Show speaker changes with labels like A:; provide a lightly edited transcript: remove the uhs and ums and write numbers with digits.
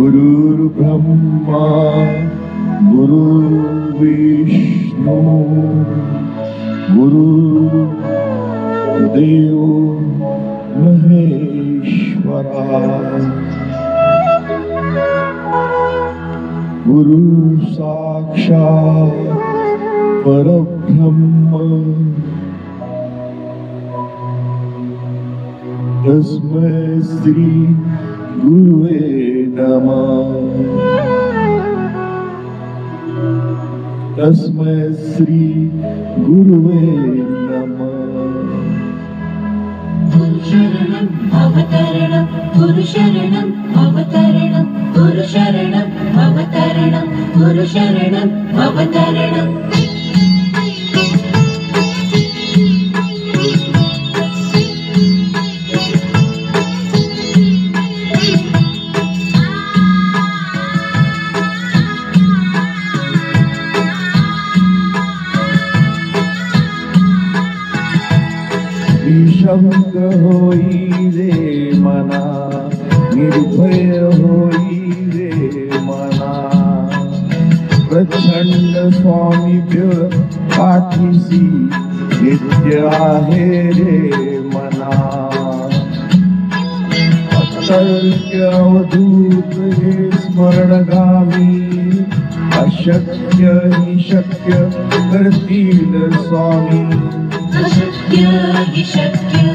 A: गुरुर्ब्रह्मा गुरुर्विष्णू गुरुर्देव महेश्वरा गुरु साक्षात् परब्रह्म तस्मै श्री गुरुवे नमः तस्मै श्री गुरुवे नमः
B: गुरु शरणं अवतरणं गुरु शरणं अवतरणं गुरु शरणं अवतरणं गुरु शरणं अवतरणं
A: निशंक होई रे मना निर्भय होई रे मना प्रचंड स्वामीभ्य पाठीसी नित्य आहे रे मना अतर्क्य अवधूत हे स्मरणगामी अशक्य हि शक्य करतील स्वामी
B: अशक्य हि शक्य